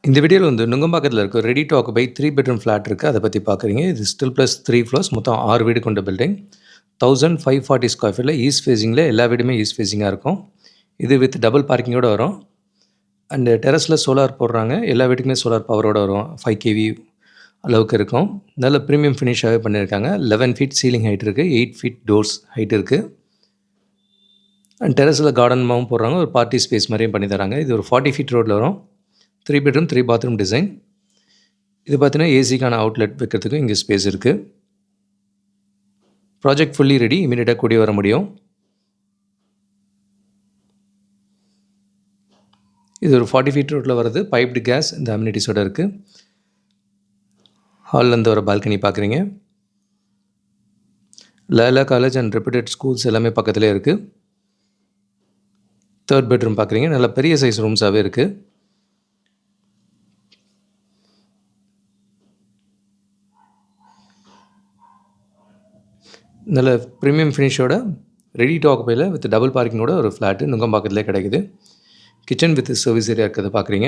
இந்த வீடியோவில் வந்து நுங்கம்பாக்கத்தில் இருக்க ready to occupy 3 bedroom flat இருக்குது. அதை பற்றி பார்க்குறீங்க. இது ஸ்டில் ப்ளஸ் 3 ஃப்ளோர்ஸ், மொத்தம் 6 வீடு கொண்ட பில்டிங். 1540 ஸ்கொயர் ஃபீட்டில் ஈஸ்ட் ஃபேஸிங்கில் எல்லா வீடுமே ஈஸ்ட் ஃபேஸிங்காக இருக்கும். இது வித் டபுள் பார்க்கிங்கோடு வரும். அண்டு டெரஸில் சோலார் போடுறாங்க. எல்லா வீட்டுக்குமே சோலார் பவரோடு வரும். 5 kV அளவுக்கு இருக்கும். நல்ல ப்ரீமியம் ஃபினிஷாகவே பண்ணியிருக்காங்க. 11 ஃபீட் சீலிங் ஹைட் இருக்குது. 8 ஃபீட் டோர்ஸ் ஹைட் இருக்குது. அண்ட் டெரஸில் கார்டன்மாவும் போடுறாங்க. ஒரு பார்ட்டி ஸ்பேஸ் மாதிரியும் பண்ணி தராங்க. இது ஒரு 40 ஃபீட் ரோட்டில் வரும். 3 பெட்ரூம் 3 பாத்ரூம் டிசைன். இது பார்த்தீங்கன்னா ஏசிக்கான அவுட்லெட் வைக்கிறதுக்கும் இங்கே ஸ்பேஸ் இருக்குது. Project fully ready. இமீடியட்டாக கூடி வர முடியும். இது ஒரு 40 ஃபீட் ரோட்டில் வருது. பைப்டு கேஸ் இந்த அம்யூனிட்டிஸோடு இருக்குது. ஹால்லேருந்து ஒரு பால்கனி பார்க்குறீங்க. Laila college and reputed schools எல்லாமே பக்கத்துலேயே இருக்குது. 3rd பெட்ரூம் பார்க்குறீங்க. நல்ல பெரிய சைஸ் ரூம்ஸாகவே இருக்குது. நல்ல ப்ரீமியம் ஃபினிஷோட ரெடி டு ஆக்குபையில் வித் டபுள் பார்க்கிங்கோட ஒரு ஃப்ளாட்டு நுங்கம்பாக்கத்திலே கிடைக்குது. கிச்சன் வித் சர்வீஸ் ஏரியா இருக்கிறத பார்க்குறீங்க.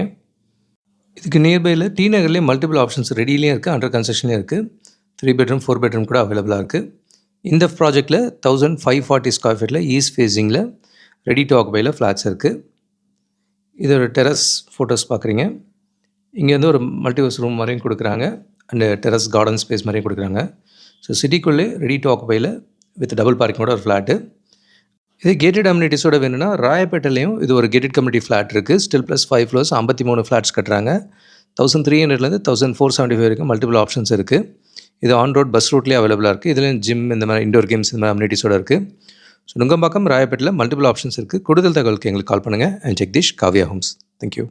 இதுக்கு நியர்பையில் டி நகர்லேயே மல்டிபிள் ஆப்ஷன்ஸ் ரெடியிலையும் இருக்குது, அண்டர் கன்ஸ்ட்ரக்ஷன்லேயும் இருக்குது. 3 பெட்ரூம் 4 பெட்ரூம் கூட அவைலபிளாக இருக்குது. இந்த ப்ராஜெக்ட்டில் 1540 ஸ்கொயர் ஃபீட்டில் ஈஸ்ட் ஃபேஸிங்கில் ரெடி டு ஆக்குபையில் ஃப்ளாட்ஸ் இருக்குது. இதோட டெரஸ் ஃபோட்டோஸ் பார்க்குறீங்க. இங்கேருந்து ஒரு மல்டிவர்ஸ் ரூம் மாதிரியும் கொடுக்குறாங்க. அண்டு டெரஸ் கார்டன் ஸ்பேஸ் மாதிரியும் கொடுக்குறாங்க. ஸோ சிட்டிக்குள்ளே ரெடி டு ஆக்குபையில் வித் டபுள் பார்க்கிங்கோட ஒரு ஃப்ளாட்டு. இது கேட்டட் அம்யூனிட்டிஸோட வேணும்னா ராயப்பேட்டையிலையும் இது ஒரு கேட்டட் கம்யூனிட்டி ஃப்ளாட் இருக்குது. ஸ்டில் ப்ளஸ் 5 ஃப்ளோர்ஸ் 53 ஃப்ளாட்ஸ் கட்டுறாங்க. 1300லேருந்து 1475 வரைக்கும் மல்டிபிள் ஆப்ஷன்ஸ் இருக்குது. இது ஆன் ரோட் பஸ் ரூட்லேயே அவைலபிளாக இருக்குது. இதுலேயும் ஜிம் இந்த மாதிரி இண்டோர் கேம்ஸ் இந்த மாதிரி அம்யூனிட்டிஸோட இருக்குது. ஸோ நுங்கம்பாக்கம் ராயப்பேட்டையில் மல்டிபிள் ஆப்ஷன்ஸ் இருக்குது. கூடுதல் தகவலுக்கு எங்களுக்கு கால் பண்ணுங்கள். And Jagadish, Kavya homes. Thank you.